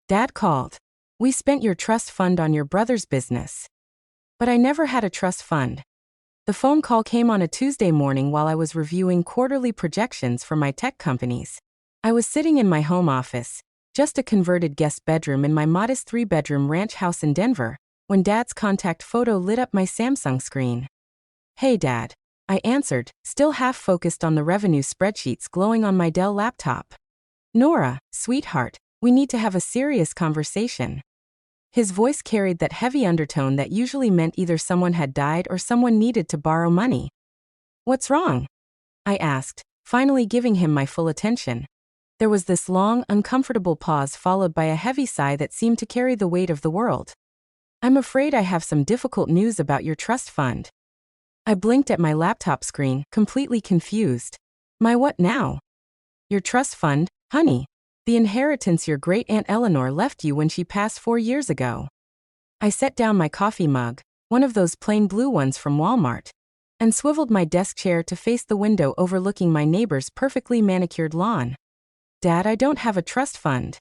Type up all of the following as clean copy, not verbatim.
Dad called. We spent your trust fund on your brother's business. But I never had a trust fund. The phone call came on a Tuesday morning while I was reviewing quarterly projections for my tech companies. I was sitting in my home office, just a converted guest bedroom in my modest 3-bedroom ranch house in Denver, when Dad's contact photo lit up my Samsung screen. Hey Dad, I answered, still half focused on the revenue spreadsheets glowing on my Dell laptop. Nora, sweetheart, we need to have a serious conversation. His voice carried that heavy undertone that usually meant either someone had died or someone needed to borrow money. What's wrong? I asked, finally giving him my full attention. There was this long, uncomfortable pause followed by a heavy sigh that seemed to carry the weight of the world. I'm afraid I have some difficult news about your trust fund. I blinked at my laptop screen, completely confused. My what now? Your trust fund, honey. The inheritance your great-aunt Eleanor left you when she passed 4 years ago. I set down my coffee mug, one of those plain blue ones from Walmart, and swiveled my desk chair to face the window overlooking my neighbor's perfectly manicured lawn. Dad, I don't have a trust fund.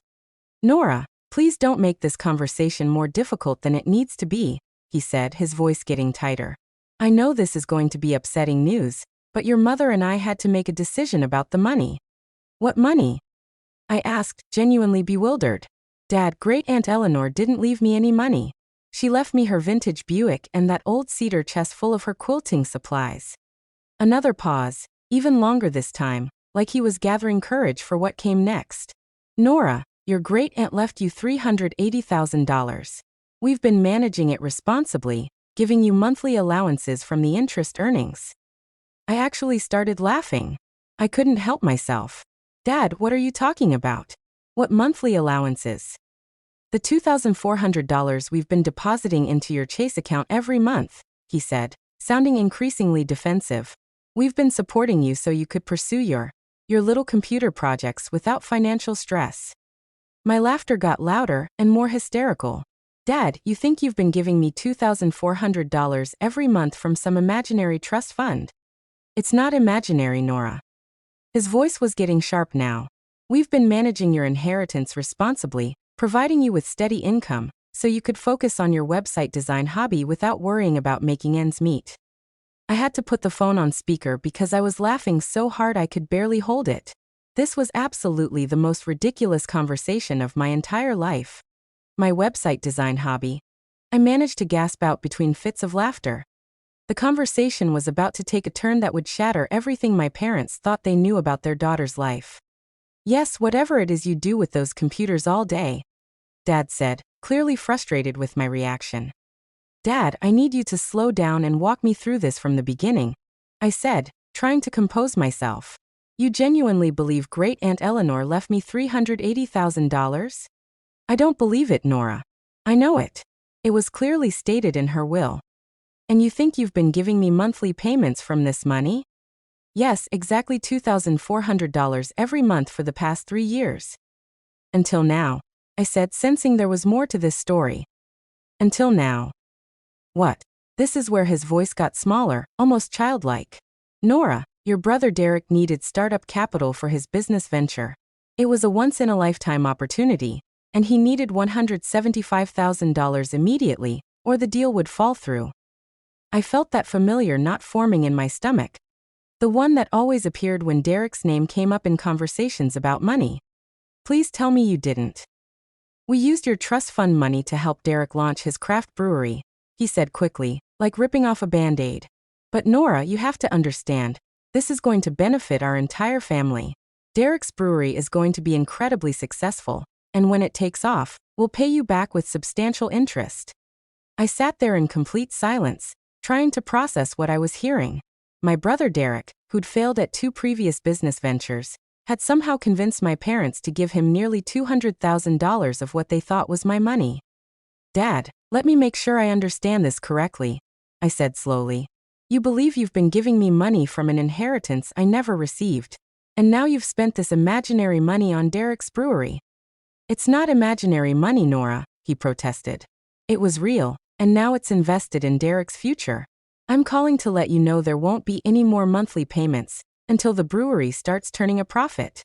Nora, please don't make this conversation more difficult than it needs to be, he said, his voice getting tighter. I know this is going to be upsetting news, but your mother and I had to make a decision about the money. What money? I asked, genuinely bewildered. Dad, great-aunt Eleanor didn't leave me any money. She left me her vintage Buick and that old cedar chest full of her quilting supplies. Another pause, even longer this time, like he was gathering courage for what came next. Nora, your great-aunt left you $380,000. We've been managing it responsibly, giving you monthly allowances from the interest earnings. I actually started laughing. I couldn't help myself. Dad, what are you talking about? What monthly allowances? The $2,400 we've been depositing into your Chase account every month, he said, sounding increasingly defensive. We've been supporting you so you could pursue your little computer projects without financial stress. My laughter got louder and more hysterical. Dad, you think you've been giving me $2,400 every month from some imaginary trust fund? It's not imaginary, Nora. His voice was getting sharp now. We've been managing your inheritance responsibly, providing you with steady income, so you could focus on your website design hobby without worrying about making ends meet. I had to put the phone on speaker because I was laughing so hard I could barely hold it. This was absolutely the most ridiculous conversation of my entire life. My website design hobby. I managed to gasp out between fits of laughter. The conversation was about to take a turn that would shatter everything my parents thought they knew about their daughter's life. Yes, whatever it is you do with those computers all day, Dad said, clearly frustrated with my reaction. Dad, I need you to slow down and walk me through this from the beginning, I said, trying to compose myself. You genuinely believe great-aunt Eleanor left me $380,000? I don't believe it, Nora. I know it. It was clearly stated in her will. And you think you've been giving me monthly payments from this money? Yes, exactly $2,400 every month for the past 3 years. Until now, I said, sensing there was more to this story. Until now. What? This is where his voice got smaller, almost childlike. Nora, your brother Derek needed startup capital for his business venture. It was a once-in-a-lifetime opportunity, and he needed $175,000 immediately, or the deal would fall through. I felt that familiar knot forming in my stomach. The one that always appeared when Derek's name came up in conversations about money. Please tell me you didn't. We used your trust fund money to help Derek launch his craft brewery, he said quickly, like ripping off a Band-Aid. But Nora, you have to understand, this is going to benefit our entire family. Derek's brewery is going to be incredibly successful, and when it takes off, we'll pay you back with substantial interest. I sat there in complete silence, trying to process what I was hearing. My brother Derek, who'd failed at 2 previous business ventures, had somehow convinced my parents to give him nearly $200,000 of what they thought was my money. Dad, let me make sure I understand this correctly, I said slowly. You believe you've been giving me money from an inheritance I never received, and now you've spent this imaginary money on Derek's brewery. It's not imaginary money, Nora, he protested. It was real, and now it's invested in Derek's future. I'm calling to let you know there won't be any more monthly payments until the brewery starts turning a profit.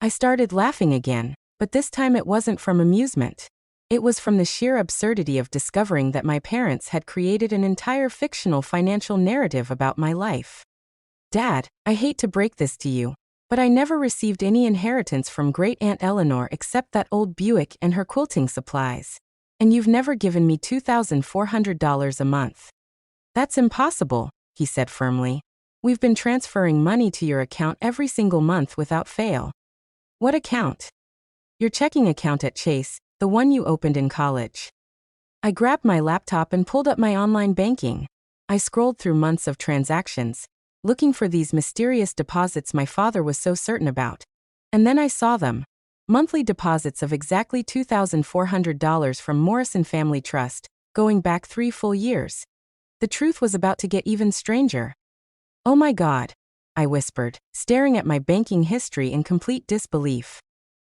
I started laughing again, But this time it wasn't from amusement. It was from the sheer absurdity of discovering that my parents had created an entire fictional financial narrative about my life. Dad, I hate to break this to you, but I never received any inheritance from Great-Aunt Eleanor except that old Buick and her quilting supplies. And you've never given me $2,400 a month. That's impossible, he said firmly. We've been transferring money to your account every single month without fail. What account? Your checking account at Chase, the one you opened in college. I grabbed my laptop and pulled up my online banking. I scrolled through months of transactions, looking for these mysterious deposits my father was so certain about. And then I saw them. Monthly deposits of exactly $2,400 from Morrison Family Trust, going back 3 full years. The truth was about to get even stranger. Oh my God, I whispered, staring at my banking history in complete disbelief.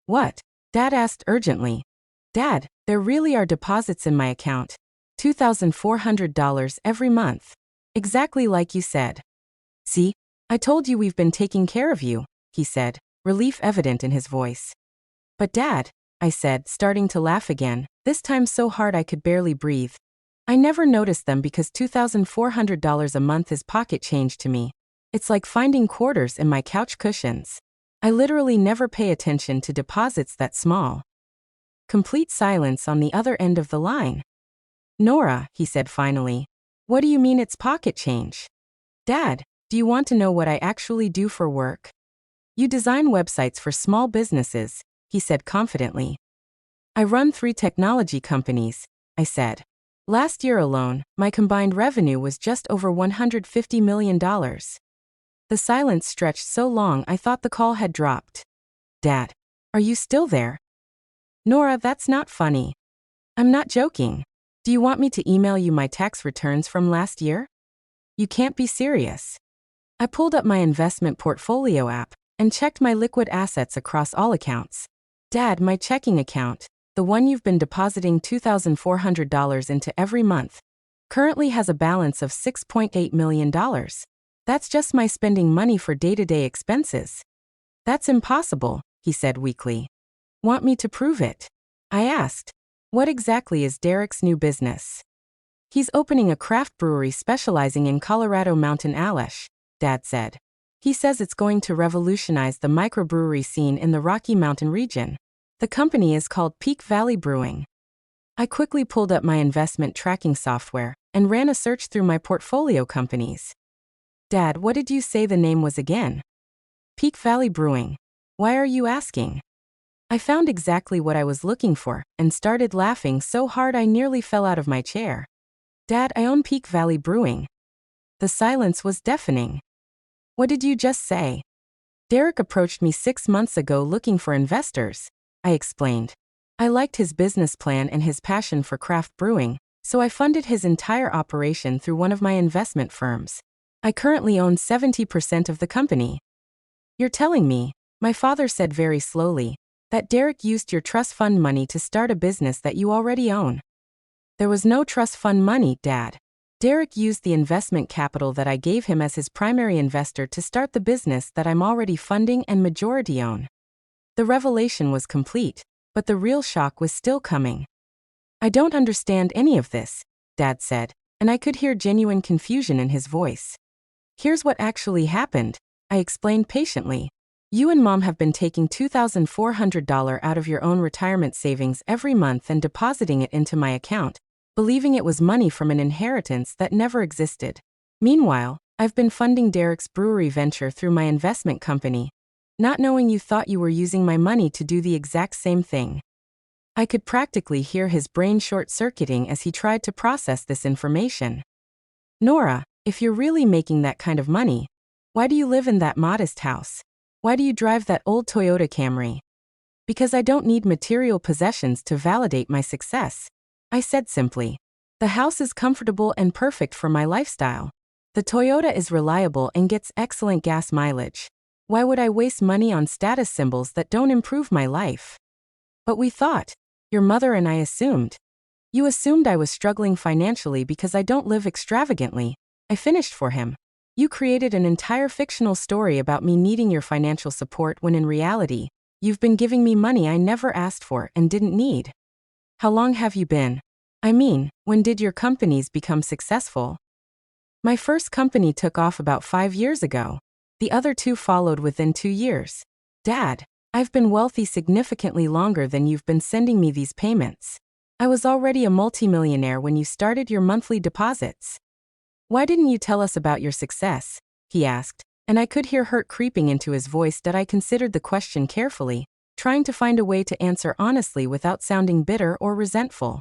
What? Dad asked urgently. Dad, there really are deposits in my account. $2,400 every month. Exactly like you said. See, I told you we've been taking care of you, he said, relief evident in his voice. But Dad, I said, starting to laugh again, this time so hard I could barely breathe. I never noticed them because $2,400 a month is pocket change to me. It's like finding quarters in my couch cushions. I literally never pay attention to deposits that small. Complete silence on the other end of the line. Nora, he said finally, what do you mean it's pocket change? Dad, do you want to know what I actually do for work? You design websites for small businesses, he said confidently. I run 3 technology companies, I said. Last year alone, my combined revenue was just over $150 million. The silence stretched so long I thought the call had dropped. Dad, are you still there? Nora, that's not funny. I'm not joking. Do you want me to email you my tax returns from last year? You can't be serious. I pulled up my investment portfolio app and checked my liquid assets across all accounts. Dad, my checking account, the one you've been depositing $2,400 into every month, currently has a balance of $6.8 million. That's just my spending money for day-to-day expenses. That's impossible, he said weakly. Want me to prove it? I asked. What exactly is Derek's new business? He's opening a craft brewery specializing in Colorado Mountain Alesh, Dad said. He says it's going to revolutionize the microbrewery scene in the Rocky Mountain region. The company is called Peak Valley Brewing. I quickly pulled up my investment tracking software and ran a search through my portfolio companies. Dad, what did you say the name was again? Peak Valley Brewing. Why are you asking? I found exactly what I was looking for and started laughing so hard I nearly fell out of my chair. Dad, I own Peak Valley Brewing. The silence was deafening. What did you just say? Derek approached me 6 months ago looking for investors, I explained. I liked his business plan and his passion for craft brewing, so I funded his entire operation through one of my investment firms. I currently own 70% of the company. You're telling me, my father said very slowly, that Derek used your trust fund money to start a business that you already own. There was no trust fund money, Dad. Derek used the investment capital that I gave him as his primary investor to start the business that I'm already funding and majority own. The revelation was complete, but the real shock was still coming. I don't understand any of this, Dad said, and I could hear genuine confusion in his voice. Here's what actually happened, I explained patiently. You and Mom have been taking $2,400 out of your own retirement savings every month and depositing it into my account, believing it was money from an inheritance that never existed. Meanwhile, I've been funding Derek's brewery venture through my investment company, not knowing you thought you were using my money to do the exact same thing. I could practically hear his brain short-circuiting as he tried to process this information. Nora, if you're really making that kind of money, why do you live in that modest house? Why do you drive that old Toyota Camry? Because I don't need material possessions to validate my success, I said simply. The house is comfortable and perfect for my lifestyle. The Toyota is reliable and gets excellent gas mileage. Why would I waste money on status symbols that don't improve my life? But we thought, your mother and I assumed. You assumed I was struggling financially because I don't live extravagantly, I finished for him. You created an entire fictional story about me needing your financial support when in reality, You've been giving me money I never asked for and didn't need. How long have you been? I mean, when did your companies become successful? My first company took off about 5 years ago. The other two followed within 2 years. Dad, I've been wealthy significantly longer than you've been sending me these payments. I was already a multimillionaire when you started your monthly deposits. Why didn't you tell us about your success? He asked, and I could hear hurt creeping into his voice that I considered the question carefully, trying to find a way to answer honestly without sounding bitter or resentful.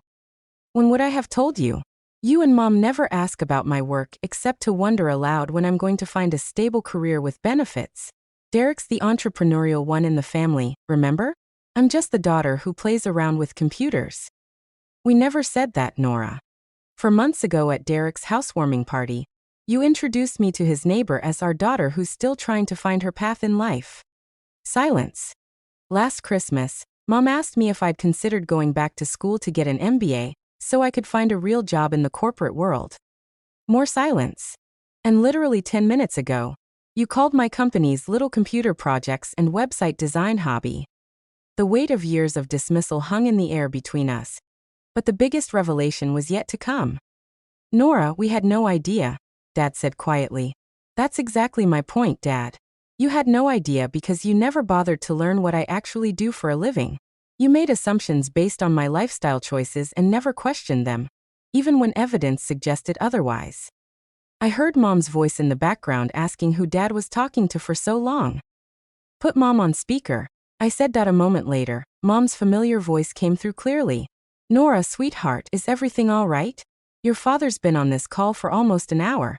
When would I have told you? You and Mom never ask about my work except to wonder aloud when I'm going to find a stable career with benefits. Derek's the entrepreneurial one in the family, remember? I'm just the daughter who plays around with computers. We never said that, Nora. For months ago at Derek's housewarming party, you introduced me to his neighbor as our daughter who's still trying to find her path in life. Silence. Last Christmas, Mom asked me if I'd considered going back to school to get an MBA, so I could find a real job in the corporate world. More silence. And literally 10 minutes ago, you called my company's little computer projects and website design hobby. The weight of years of dismissal hung in the air between us. But the biggest revelation was yet to come. Nora, we had no idea, Dad said quietly. That's exactly my point, Dad. You had no idea because you never bothered to learn what I actually do for a living. You made assumptions based on my lifestyle choices and never questioned them, even when evidence suggested otherwise. I heard Mom's voice in the background asking who Dad was talking to for so long. Put Mom on speaker, I said that a moment later. Mom's familiar voice came through clearly. Nora, sweetheart, is everything all right? Your father's been on this call for almost an hour.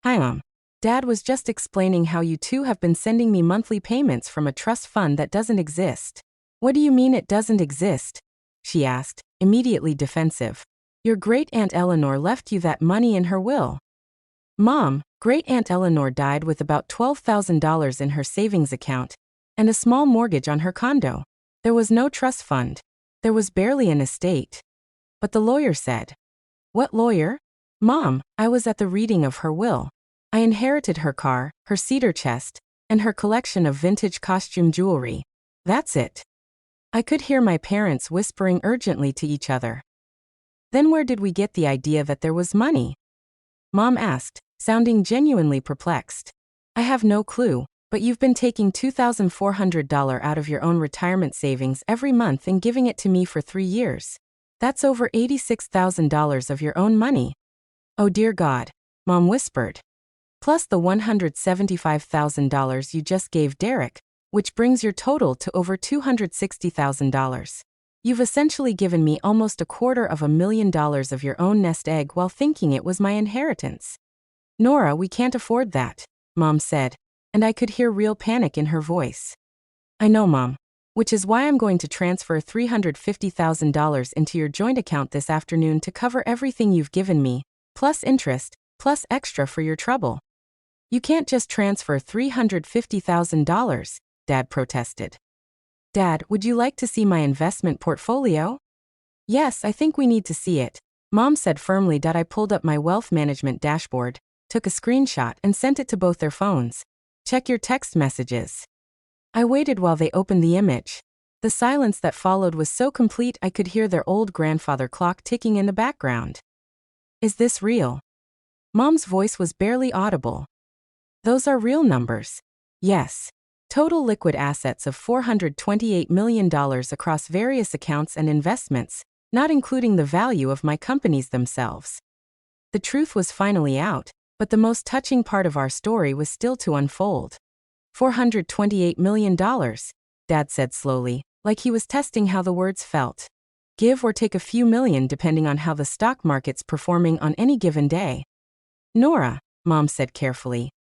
Hi, Mom. Dad was just explaining how you two have been sending me monthly payments from a trust fund that doesn't exist. What do you mean it doesn't exist? She asked, immediately defensive. Your great-aunt Eleanor left you that money in her will. Mom, great-aunt Eleanor died with about $12,000 in her savings account and a small mortgage on her condo. There was no trust fund. There was barely an estate. But the lawyer said. What lawyer? Mom, I was at the reading of her will. I inherited her car, her cedar chest, and her collection of vintage costume jewelry. That's it. I could hear my parents whispering urgently to each other. Then where did we get the idea that there was money? Mom asked, sounding genuinely perplexed. I have no clue. But you've been taking $2,400 out of your own retirement savings every month and giving it to me for 3 years. That's over $86,000 of your own money. Oh dear God, Mom whispered. Plus the $175,000 you just gave Derek, which brings your total to over $260,000. You've essentially given me almost $250,000 of your own nest egg while thinking it was my inheritance. Nora, we can't afford that, Mom said. And I could hear real panic in her voice. I know, Mom. Which is why I'm going to transfer $350,000 into your joint account this afternoon to cover everything you've given me, plus interest, plus extra for your trouble. You can't just transfer $350,000, Dad protested. Dad, would you like to see my investment portfolio? Yes, I think we need to see it, Mom said firmly. I pulled up my wealth management dashboard, took a screenshot and sent it to both their phones. Check your text messages. I waited while they opened the image. The silence that followed was so complete I could hear their old grandfather clock ticking in the background. Is this real? Mom's voice was barely audible. Those are real numbers. Yes. Total liquid assets of $428 million across various accounts and investments, not including the value of my companies themselves. The truth was finally out. But the most touching part of our story was still to unfold. $428 million, Dad said slowly, like he was testing how the words felt. Give or take a few million depending on how the stock market's performing on any given day. Nora, Mom said carefully,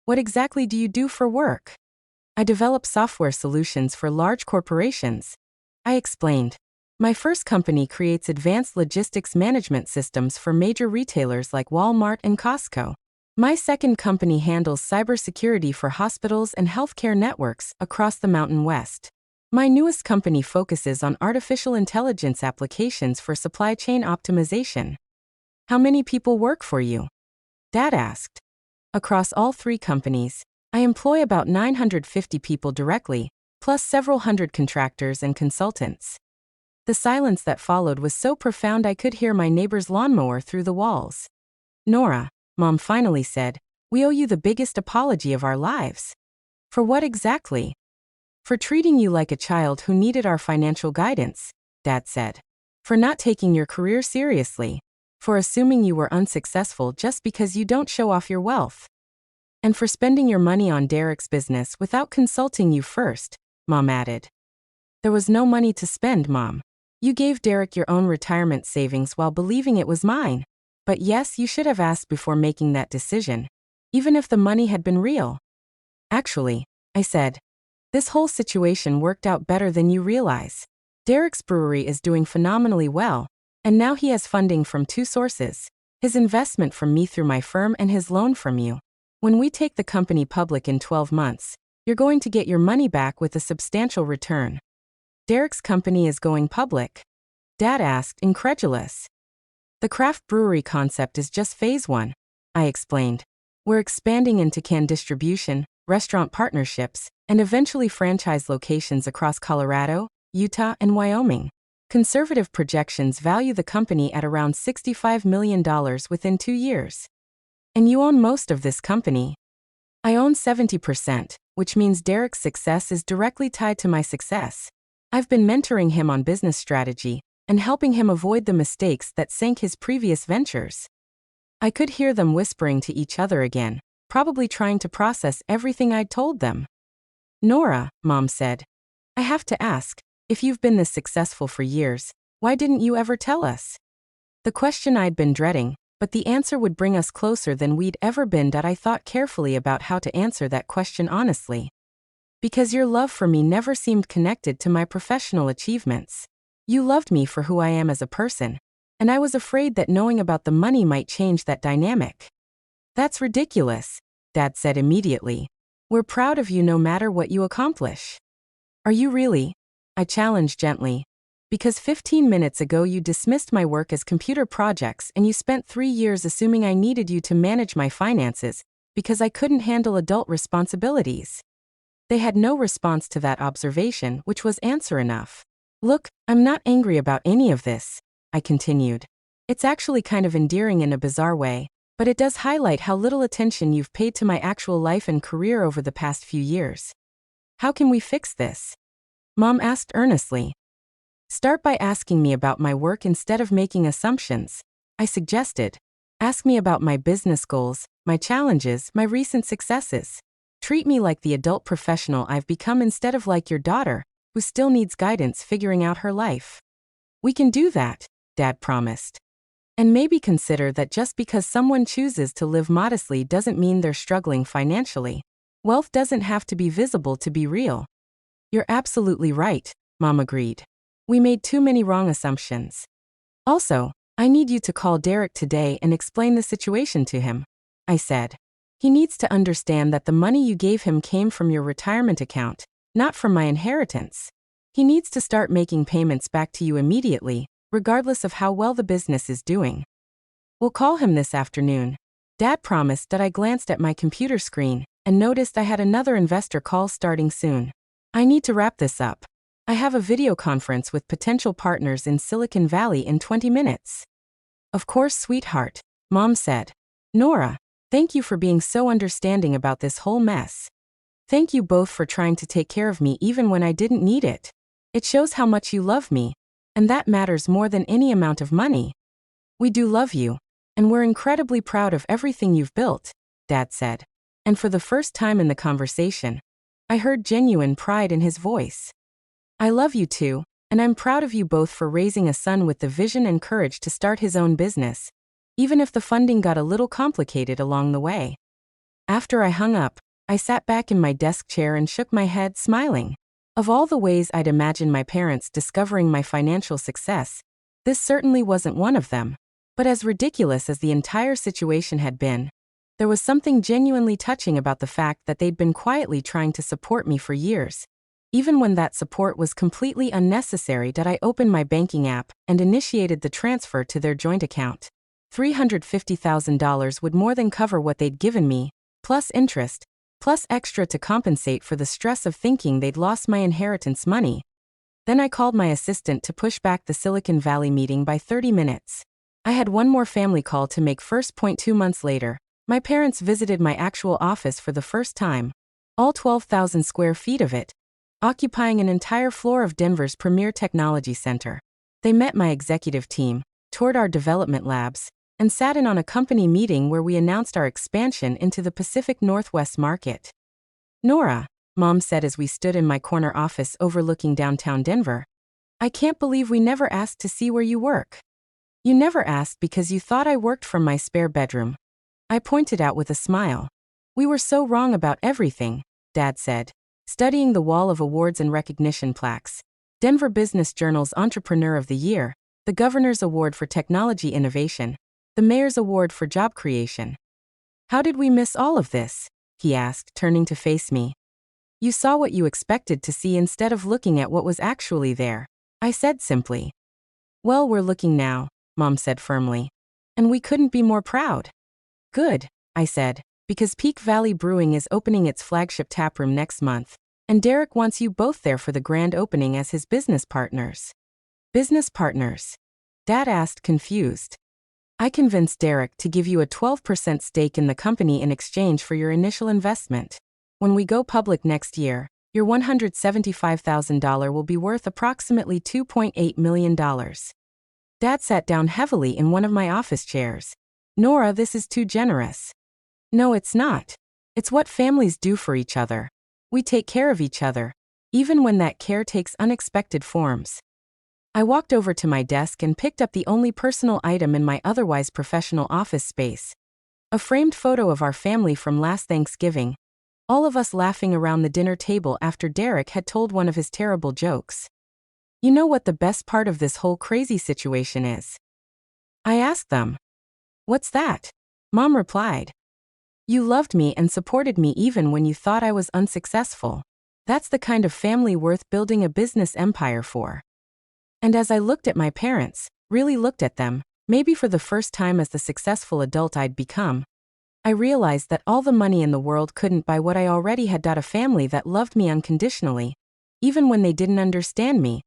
what exactly do you do for work? I develop software solutions for large corporations. I explained. My first company creates advanced logistics management systems for major retailers like Walmart and Costco. My second company handles cybersecurity for hospitals and healthcare networks across the Mountain West. My newest company focuses on artificial intelligence applications for supply chain optimization. How many people work for you? Dad asked. Across all 3 companies, I employ about 950 people directly, plus several hundred contractors and consultants. The silence that followed was so profound I could hear my neighbor's lawnmower through the walls. Nora, Mom finally said, we owe you the biggest apology of our lives. For what exactly? For treating you like a child who needed our financial guidance, Dad said. For not taking your career seriously. For assuming you were unsuccessful just because you don't show off your wealth. And for spending your money on Derek's business without consulting you first, Mom added. There was no money to spend, Mom. You gave Derek your own retirement savings while believing it was mine. But yes, you should have asked before making that decision, even if the money had been real. Actually, I said, this whole situation worked out better than you realize. Derek's brewery is doing phenomenally well, and now he has funding from two sources, his investment from me through my firm and his loan from you. When we take the company public in 12 months, you're going to get your money back with a substantial return. Derek's company is going public? Dad asked, incredulous. The craft brewery concept is just phase 1, I explained. We're expanding into can distribution, restaurant partnerships, and eventually franchise locations across Colorado, Utah, and Wyoming. Conservative projections value the company at around $65 million within 2 years. And you own most of this company. I own 70%, which means Derek's success is directly tied to my success. I've been mentoring him on business strategy and helping him avoid the mistakes that sank his previous ventures. I could hear them whispering to each other again, probably trying to process everything I'd told them. Nora, Mom said, I have to ask, if you've been this successful for years, why didn't you ever tell us? The question I'd been dreading, but the answer would bring us closer than we'd ever been. I thought carefully about how to answer that question honestly. Because your love for me never seemed connected to my professional achievements. You loved me for who I am as a person, and I was afraid that knowing about the money might change that dynamic. That's ridiculous, Dad said immediately. We're proud of you no matter what you accomplish. Are you really? I challenged gently. Because 15 minutes ago you dismissed my work as computer projects and you spent 3 years assuming I needed you to manage my finances because I couldn't handle adult responsibilities. They had no response to that observation, which was answer enough. Look, I'm not angry about any of this, I continued. It's actually kind of endearing in a bizarre way, but it does highlight how little attention you've paid to my actual life and career over the past few years. How can we fix this? Mom asked earnestly. Start by asking me about my work instead of making assumptions, I suggested. Ask me about my business goals, my challenges, my recent successes. Treat me like the adult professional I've become instead of like your daughter, who still needs guidance figuring out her life. We can do that, Dad promised. And maybe consider that just because someone chooses to live modestly doesn't mean they're struggling financially. Wealth doesn't have to be visible to be real. You're absolutely right, Mom agreed. We made too many wrong assumptions. Also, I need you to call Derek today and explain the situation to him, I said. He needs to understand that the money you gave him came from your retirement account, not from my inheritance. He needs to start making payments back to you immediately, regardless of how well the business is doing. We'll call him this afternoon. Dad promised. I glanced at my computer screen and noticed I had another investor call starting soon. I need to wrap this up. I have a video conference with potential partners in Silicon Valley in 20 minutes. Of course, sweetheart, Mom said. Nora, thank you for being so understanding about this whole mess. Thank you both for trying to take care of me even when I didn't need it. It shows how much you love me, and that matters more than any amount of money. We do love you, and we're incredibly proud of everything you've built, Dad said. And for the first time in the conversation, I heard genuine pride in his voice. I love you too, and I'm proud of you both for raising a son with the vision and courage to start his own business, even if the funding got a little complicated along the way. After I hung up, I sat back in my desk chair and shook my head, smiling. Of all the ways I'd imagined my parents discovering my financial success, this certainly wasn't one of them. But as ridiculous as the entire situation had been, there was something genuinely touching about the fact that they'd been quietly trying to support me for years. Even when that support was completely unnecessary, I opened my banking app and initiated the transfer to their joint account. $350,000 would more than cover what they'd given me, plus interest, plus extra to compensate for the stress of thinking they'd lost my inheritance money. Then I called my assistant to push back the Silicon Valley meeting by 30 minutes. I had one more family call to make first. 2 months later, my parents visited my actual office for the first time. All 12,000 square feet of it, occupying an entire floor of Denver's premier technology center. They met my executive team, toured our development labs, and sat in on a company meeting where we announced our expansion into the Pacific Northwest market. "Nora," Mom said as we stood in my corner office overlooking downtown Denver, "I can't believe we never asked to see where you work." "You never asked because you thought I worked from my spare bedroom," I pointed out with a smile. "We were so wrong about everything," Dad said, studying the wall of awards and recognition plaques. Denver Business Journal's Entrepreneur of the Year, the Governor's Award for Technology Innovation, the Mayor's Award for Job Creation. "How did we miss all of this?" he asked, turning to face me. "You saw what you expected to see instead of looking at what was actually there," I said simply. "Well, we're looking now," Mom said firmly. "And we couldn't be more proud." "Good," I said, "because Peak Valley Brewing is opening its flagship taproom next month, and Derek wants you both there for the grand opening as his business partners." "Business partners?" Dad asked, confused. "I convinced Derek to give you a 12% stake in the company in exchange for your initial investment. When we go public next year, your $175,000 will be worth approximately $2.8 million. Dad sat down heavily in one of my office chairs. "Nora, this is too generous." "No, it's not. It's what families do for each other. We take care of each other, even when that care takes unexpected forms." I walked over to my desk and picked up the only personal item in my otherwise professional office space. A framed photo of our family from last Thanksgiving. All of us laughing around the dinner table after Derek had told one of his terrible jokes. "You know what the best part of this whole crazy situation is?" I asked them. "What's that?" Mom replied. "You loved me and supported me even when you thought I was unsuccessful. That's the kind of family worth building a business empire for." And as I looked at my parents, really looked at them, maybe for the first time as the successful adult I'd become, I realized that all the money in the world couldn't buy what I already had. A family that loved me unconditionally, even when they didn't understand me.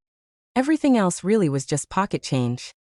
Everything else really was just pocket change.